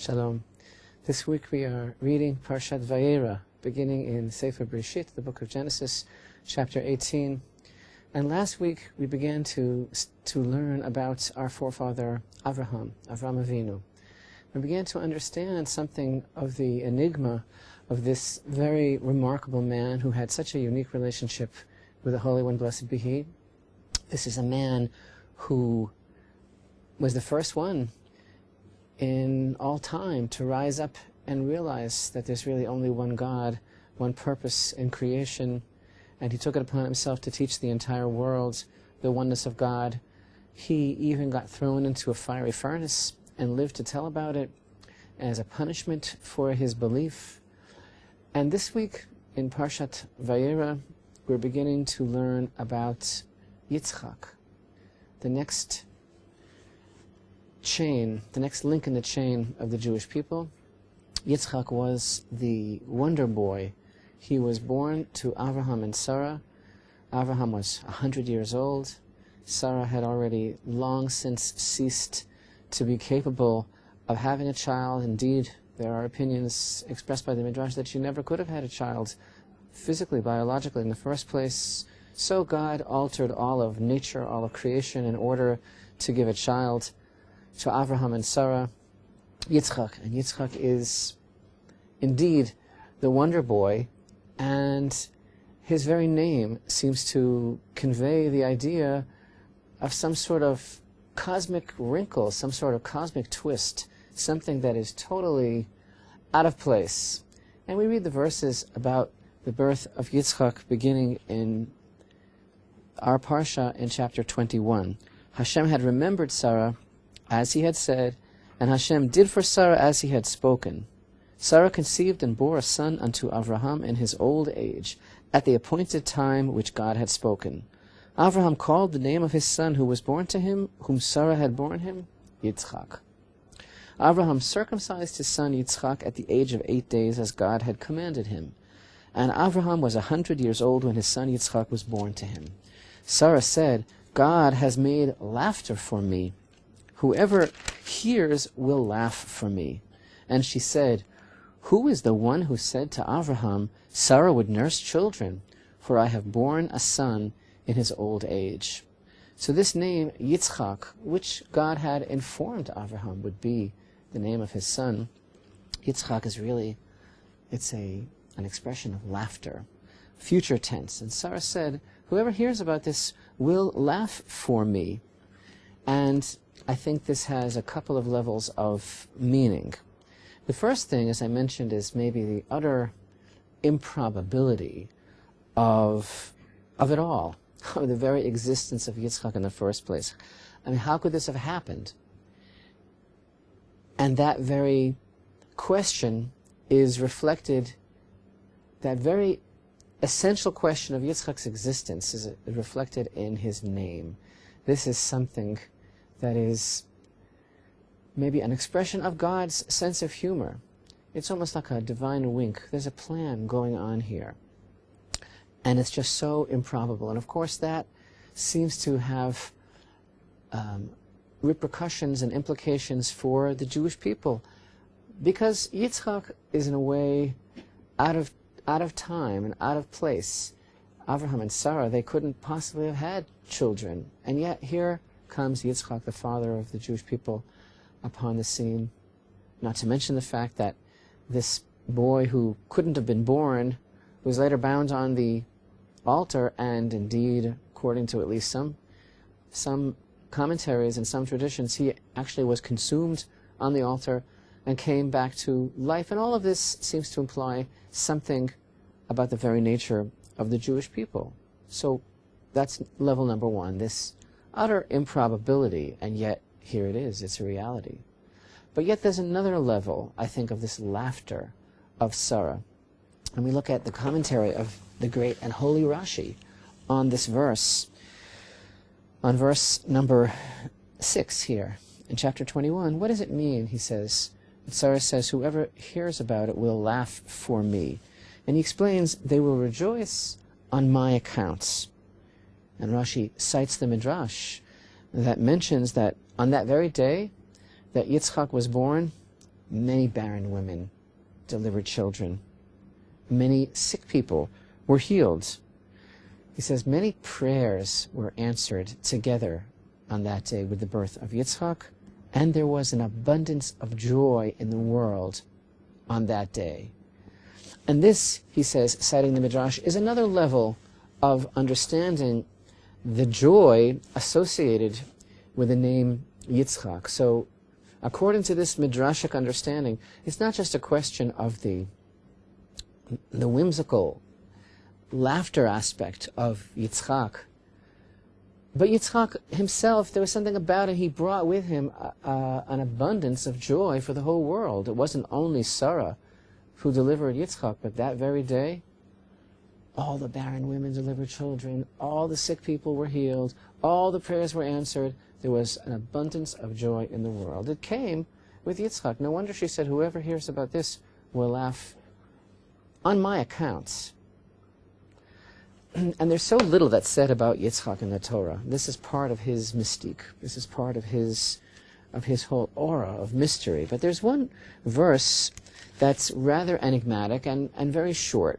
Shalom. This week we are reading Parashat Vayera, beginning in Sefer Bereshit, the book of Genesis, chapter 18. And last week we began to learn about our forefather Avraham Avinu. We began to understand something of the enigma of this very remarkable man who had such a unique relationship with the Holy One, blessed be He. This is a man who was the first one in all time to rise up and realize that there's really only one God, one purpose in creation, and he took it upon himself to teach the entire world the oneness of God. He even got thrown into a fiery furnace and lived to tell about it as a punishment for his belief. And this week in Parashat Vayera, we're beginning to learn about Yitzchak, the next chain, the next link in the chain of the Jewish people. Yitzchak was the wonder boy. He was born to Avraham and Sarah. Avraham was 100 years old. Sarah had already long since ceased to be capable of having a child. Indeed, there are opinions expressed by the Midrash that she never could have had a child physically, biologically in the first place. So God altered all of nature, all of creation in order to give a child to Avraham and Sarah, Yitzchak. And Yitzchak is indeed the wonder boy, and his very name seems to convey the idea of some sort of cosmic wrinkle, some sort of cosmic twist, something that is totally out of place. And we read the verses about the birth of Yitzchak beginning in our Parsha in chapter 21. Hashem had remembered Sarah as he had said, and Hashem did for Sarah as he had spoken. Sarah conceived and bore a son unto Avraham in his old age, at the appointed time which God had spoken. Avraham called the name of his son who was born to him, whom Sarah had borne him, Yitzchak. Avraham circumcised his son Yitzchak at the age of 8 days, as God had commanded him. And Avraham was 100 years old when his son Yitzchak was born to him. Sarah said, God has made laughter for me. Whoever hears will laugh for me. And she said, Who is the one who said to Avraham, Sarah would nurse children, for I have borne a son in his old age? So this name, Yitzchak, which God had informed Avraham would be the name of his son, Yitzchak is really, it's an expression of laughter, future tense. And Sarah said, whoever hears about this will laugh for me. And I think this has a couple of levels of meaning. The first thing, as I mentioned, is maybe the utter improbability of it all, of the very existence of Yitzchak in the first place. I mean, how could this have happened? And that very question is reflected, that very essential question of Yitzchak's existence is reflected in his name. This is something that is maybe an expression of God's sense of humor. It's almost like a divine wink. There's a plan going on here. And it's just so improbable. And of course that seems to have repercussions and implications for the Jewish people. Because Yitzchak is in a way out of time and out of place. Avraham and Sarah, they couldn't possibly have had children. And yet here comes Yitzchak, the father of the Jewish people, upon the scene. Not to mention the fact that this boy who couldn't have been born was later bound on the altar, and indeed, according to at least some commentaries and some traditions, he actually was consumed on the altar and came back to life. And all of this seems to imply something about the very nature of the Jewish people. So that's level number one, this utter improbability, and yet here it is, it's a reality. But yet there's another level, I think, of this laughter of Sarah. And we look at the commentary of the great and holy Rashi on this verse, on verse number 6 here, in chapter 21. What does it mean, he says? Sarah says, whoever hears about it will laugh for me. And he explains, they will rejoice on my accounts. And Rashi cites the Midrash that mentions that on that very day that Yitzchak was born, many barren women delivered children. Many sick people were healed. He says many prayers were answered together on that day with the birth of Yitzchak, and there was an abundance of joy in the world on that day. And this, he says, citing the Midrash, is another level of understanding the joy associated with the name Yitzchak. So, according to this Midrashic understanding, it's not just a question of the whimsical laughter aspect of Yitzchak, but Yitzchak himself, there was something about him, he brought with him an abundance of joy for the whole world. It wasn't only Sarah who delivered Yitzchak, but that very day, all the barren women delivered children, all the sick people were healed, all the prayers were answered. There was an abundance of joy in the world. It came with Yitzchak. No wonder she said, whoever hears about this will laugh on my account. And there's so little that's said about Yitzchak in the Torah. This is part of his mystique. This is part of his whole aura of mystery. But there's one verse that's rather enigmatic and very short,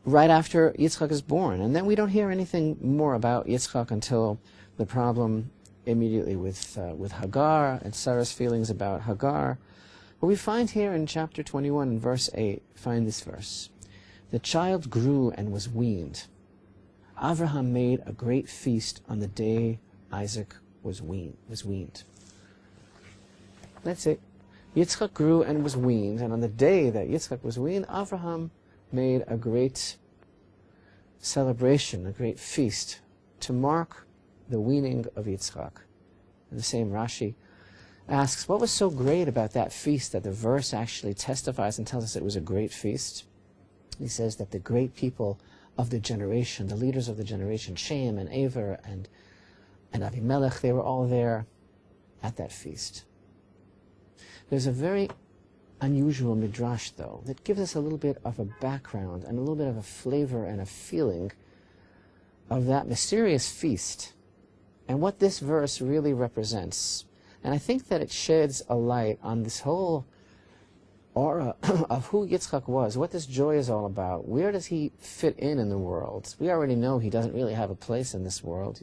right after Yitzchak is born. And then we don't hear anything more about Yitzchak until the problem immediately with Hagar and Sarah's feelings about Hagar. But we find here in chapter 21, in verse 8, find this verse. The child grew and was weaned. Abraham made a great feast on the day Isaac was weaned. That's it. Yitzchak grew and was weaned, and on the day that Yitzchak was weaned, Abraham made a great celebration, a great feast, to mark the weaning of Yitzchak. And the same Rashi asks, what was so great about that feast that the verse actually testifies and tells us it was a great feast? He says that the great people of the generation, the leaders of the generation, Shem and Ever and Avimelech, they were all there at that feast. There's a very unusual midrash, though, that gives us a little bit of a background and a little bit of a flavor and a feeling of that mysterious feast and what this verse really represents. And I think that it sheds a light on this whole aura of who Yitzchak was, what this joy is all about. Where does he fit in the world? We already know he doesn't really have a place in this world.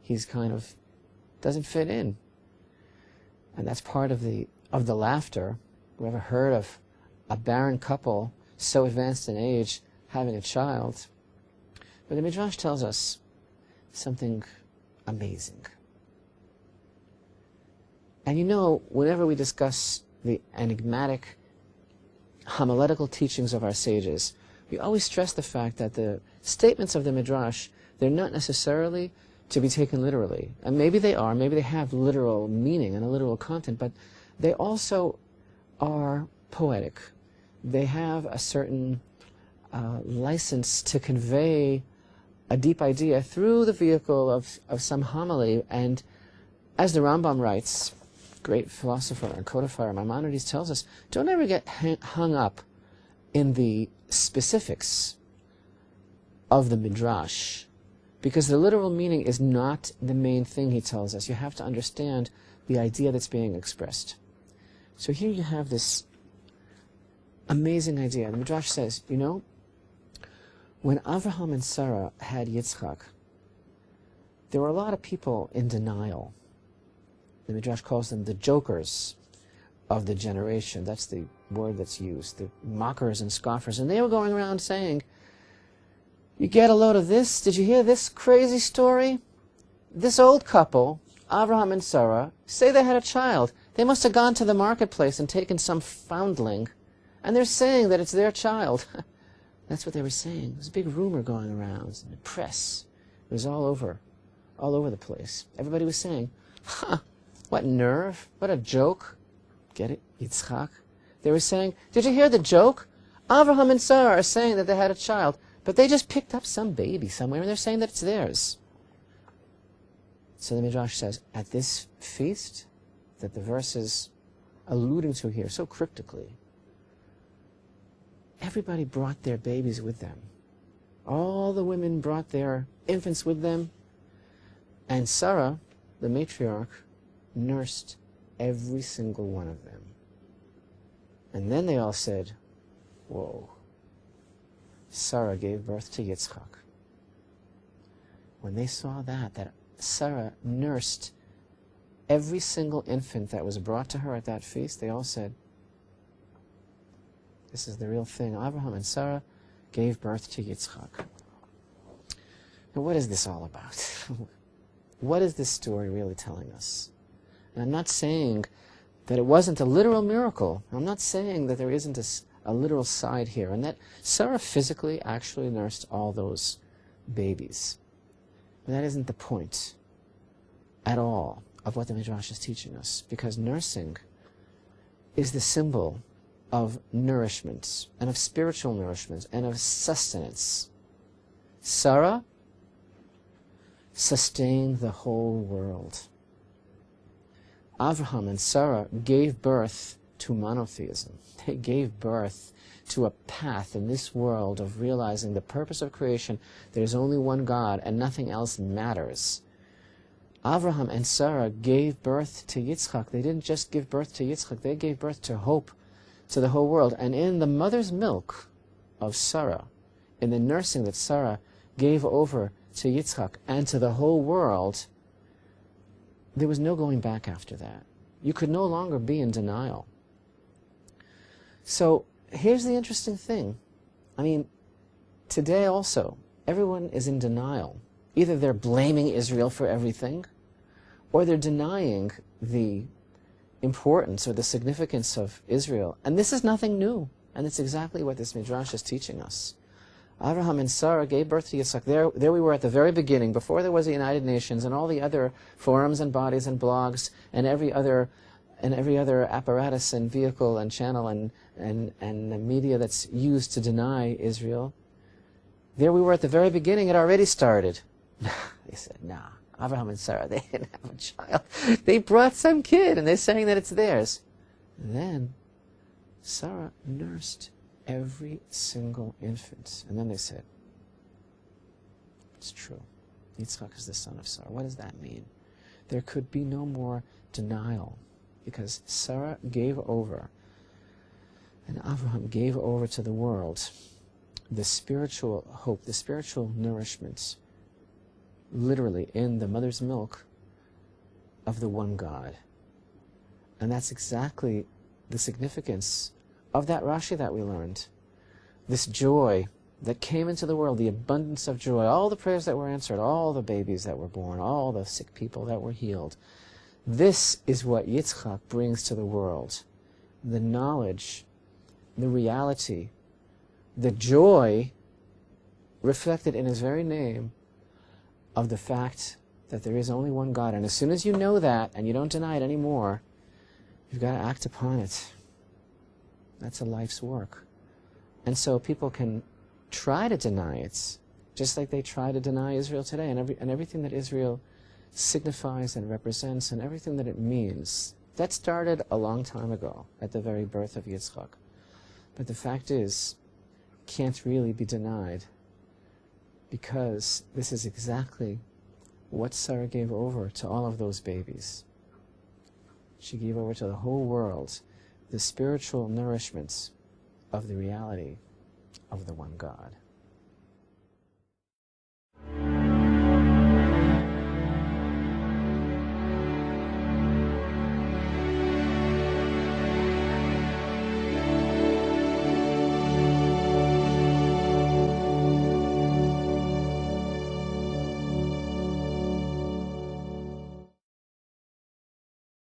He's kind of doesn't fit in. And that's part of the laughter. We ever heard of a barren couple so advanced in age having a child? But the Midrash tells us something amazing. And you know, whenever we discuss the enigmatic homiletical teachings of our sages, we always stress the fact that the statements of the Midrash, they're not necessarily to be taken literally. And maybe they are, maybe they have literal meaning and a literal content, but they also are poetic. They have a certain license to convey a deep idea through the vehicle of some homily. And as the Rambam writes, great philosopher and codifier Maimonides tells us, don't ever get hung up in the specifics of the Midrash, because the literal meaning is not the main thing, he tells us. You have to understand the idea that's being expressed. So here you have this amazing idea. The Midrash says, you know, when Avraham and Sarah had Yitzchak, there were a lot of people in denial. The Midrash calls them the jokers of the generation. That's the word that's used, the mockers and scoffers. And they were going around saying, you get a load of this? Did you hear this crazy story? This old couple, Abraham and Sarah, say they had a child. They must have gone to the marketplace and taken some foundling, and they're saying that it's their child. That's what they were saying. There's a big rumor going around in the press. It was all over the place. Everybody was saying, what nerve, what a joke. Get it? Yitzchak. They were saying, did you hear the joke? Abraham and Sarah are saying that they had a child, but they just picked up some baby somewhere and they're saying that it's theirs. So the Midrash says, at this feast that the verse is alluding to here so cryptically, everybody brought their babies with them. All the women brought their infants with them, and Sarah, the matriarch, nursed every single one of them. And then they all said, whoa, Sarah gave birth to Yitzchak. When they saw that Sarah nursed every single infant that was brought to her at that feast, they all said, this is the real thing. Abraham and Sarah gave birth to Yitzchak. Now, what is this all about? What is this story really telling us? And I'm not saying that it wasn't a literal miracle. I'm not saying that there isn't a literal side here, and that Sarah physically actually nursed all those babies. But that isn't the point at all of what the Midrash is teaching us, because nursing is the symbol of nourishment, and of spiritual nourishment, and of sustenance. Sarah sustained the whole world. Abraham and Sarah gave birth to monotheism. They gave birth to a path in this world of realizing the purpose of creation. There's only one God and nothing else matters. Abraham and Sarah gave birth to Yitzchak. They didn't just give birth to Yitzchak, they gave birth to hope to the whole world. And in the mother's milk of Sarah, in the nursing that Sarah gave over to Yitzchak and to the whole world, there was no going back after that. You could no longer be in denial. So here's the interesting thing. I mean, today also, everyone is in denial. Either they're blaming Israel for everything, or they're denying the importance or the significance of Israel. And this is nothing new. And it's exactly what this Midrash is teaching us. Abraham and Sarah gave birth to Yitzchak. There we were at the very beginning, before there was the United Nations and all the other forums and bodies and blogs and every other apparatus and vehicle and channel and media that's used to deny Israel. There we were at the very beginning. It already started. They said, nah, Abraham and Sarah, they didn't have a child. They brought some kid and they're saying that it's theirs. And then Sarah nursed every single infant. And then they said, it's true. Yitzchak is the son of Sarah. What does that mean? There could be no more denial, because Sarah gave over, and Abraham gave over to the world the spiritual hope, the spiritual nourishment, literally in the mother's milk of the one God. And that's exactly the significance of that Rashi that we learned. This joy that came into the world, the abundance of joy, all the prayers that were answered, all the babies that were born, all the sick people that were healed. This is what Yitzchak brings to the world. The knowledge, the reality, the joy reflected in his very name of the fact that there is only one God. And as soon as you know that and you don't deny it anymore, you've got to act upon it. That's a life's work. And so people can try to deny it, just like they try to deny Israel today, and everything that Israel signifies and represents and everything that it means. That started a long time ago, at the very birth of Yitzchak. But the fact is, can't really be denied, because this is exactly what Sarah gave over to all of those babies. She gave over to the whole world the spiritual nourishments of the reality of the one God.